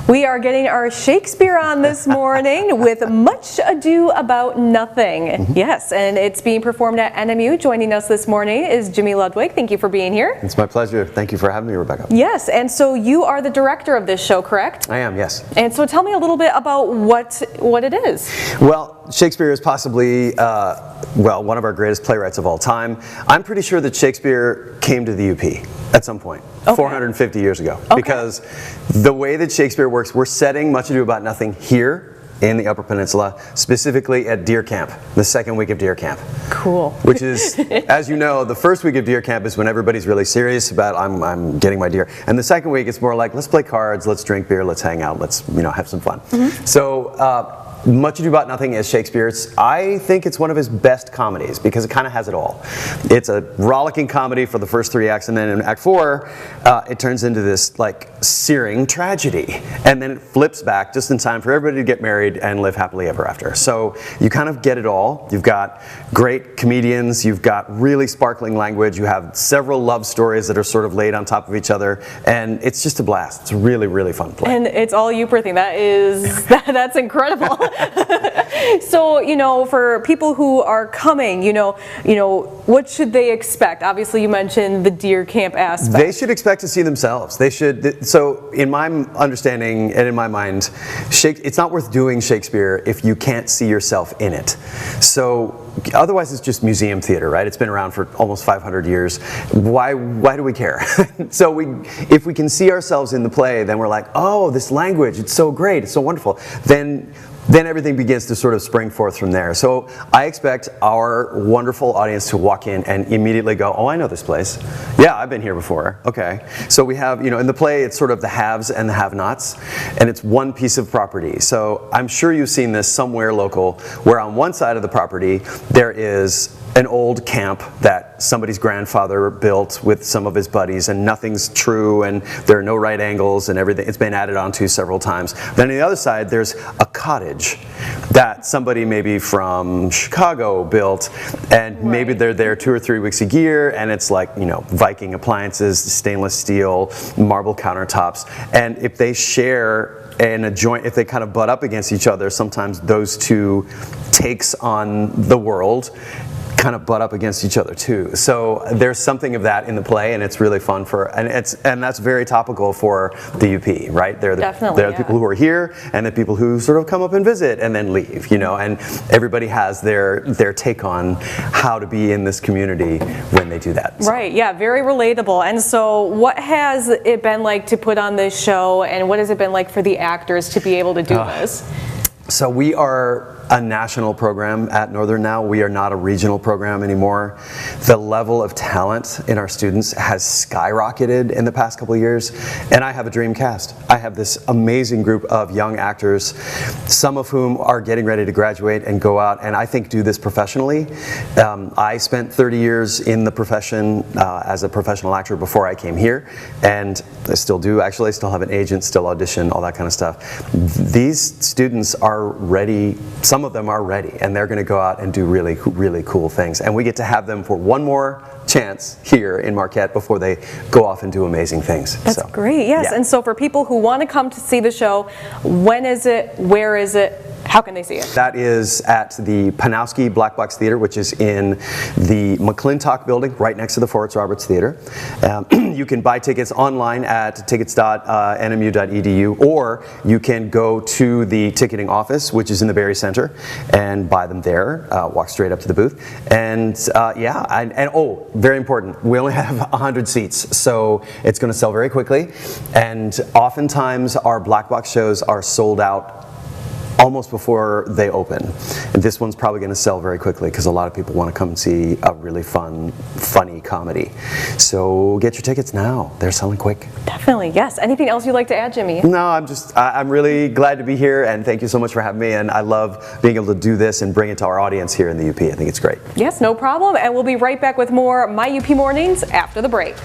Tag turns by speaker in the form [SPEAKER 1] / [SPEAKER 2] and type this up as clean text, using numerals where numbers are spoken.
[SPEAKER 1] We are getting our Shakespeare on this morning with Much Ado About Nothing. Yes, and it's being performed at NMU. Joining us this morning is Jimmy Ludwig. Thank you for being here.
[SPEAKER 2] It's my pleasure. Thank you for having me, Rebecca.
[SPEAKER 1] Yes, and so you are the director of this show, correct?
[SPEAKER 2] I am, yes.
[SPEAKER 1] And so tell me a little bit about what it is.
[SPEAKER 2] Well, Shakespeare is possibly, one of our greatest playwrights of all time. I'm pretty sure that Shakespeare came to the UP at some point, 450 years ago. Okay. Because the way that Shakespeare works, we're setting Much Ado About Nothing here in the Upper Peninsula, specifically at Deer Camp, the second week of Deer Camp.
[SPEAKER 1] Cool.
[SPEAKER 2] Which is, as you know, the first week of Deer Camp is when everybody's really serious about I'm getting my deer. And the second week it's more like, let's play cards, let's drink beer, let's hang out, let's have some fun. So Much Ado About Nothing is Shakespeare's. I think it's one of his best comedies because it kind of has it all. It's a rollicking comedy for the first 3 acts, and then in Act 4, it turns into this like searing tragedy, and then it flips back just in time for everybody to get married and live happily ever after. So you kind of get it all. You've got great comedians. You've got really sparkling language. You have several love stories that are sort of laid on top of each other, and it's just a blast. It's a really, really fun play.
[SPEAKER 1] And it's all Yooper thing. That's incredible. So, for people who are coming, what should they expect? Obviously, you mentioned the Deer Camp aspect.
[SPEAKER 2] They should expect to see themselves. They should. So, in my understanding and in my mind, it's not worth doing Shakespeare if you can't see yourself in it. So, otherwise, it's just museum theater, right? It's been around for almost 500 years. Why do we care? So, if we can see ourselves in the play, then we're like, oh, this language, it's so great, it's so wonderful. Then everything begins to sort of spring forth from there. So I expect our wonderful audience to walk in and immediately go, oh, I know this place. Yeah, I've been here before. Okay. So we have, in the play, it's sort of the haves and the have-nots, and it's one piece of property. So I'm sure you've seen this somewhere local, where on one side of the property, there is an old camp that somebody's grandfather built with some of his buddies, and nothing's true, and there are no right angles, and everything. It's been added onto several times. Then on the other side, there's a cottage that somebody maybe from Chicago built, and maybe they're there 2 or 3 weeks a year, and it's like, Viking appliances, stainless steel, marble countertops, and if they share in a joint, if they kind of butt up against each other, sometimes those two takes on the world kind of butt up against each other too. So there's something of that in the play, and it's really fun and that's very topical for the UP, right? They're the people who are here, and the people who sort of come up and visit and then leave, and everybody has their take on how to be in this community when they do that. So.
[SPEAKER 1] Right, yeah, very relatable. And so what has it been like to put on this show, and what has it been like for the actors to be able to do this?
[SPEAKER 2] So we are a national program at Northern now. We are not a regional program anymore. The level of talent in our students has skyrocketed in the past couple of years, and I have a dream cast. I have this amazing group of young actors, some of whom are getting ready to graduate and go out and I think do this professionally. I spent 30 years in the profession as a professional actor before I came here, and I still do actually. I still have an agent, still audition, all that kind of stuff. These students are ready. Some of them are ready, and they're going to go out and do really, really cool things. And we get to have them for one more chance here in Marquette before they go off and do amazing things.
[SPEAKER 1] That's great, yes. Yeah. And so for people who want to come to see the show, when is it, where is it, how can they see it? That
[SPEAKER 2] is at the Panowski Black Box Theater, which is in the McClintock building right next to the Forrest Roberts Theater. You can buy tickets online at tickets.nmu.edu, or you can go to the ticketing office, which is in the Berry Center, and buy them there. Walk straight up to the booth. And very important, we only have 100 seats, so it's going to sell very quickly. And oftentimes our black box shows are sold out almost before they open. And this one's probably going to sell very quickly because a lot of people want to come and see a really funny comedy. So get your tickets now. They're selling quick. Definitely, yes. Anything else you'd like to add, Jimmy? No, I'm really glad to be here, and thank you so much for having me. And I love being able to do this and bring it to our audience here in the UP. I think it's great. Yes, no problem. And we'll be right back with more My UP Mornings after the break.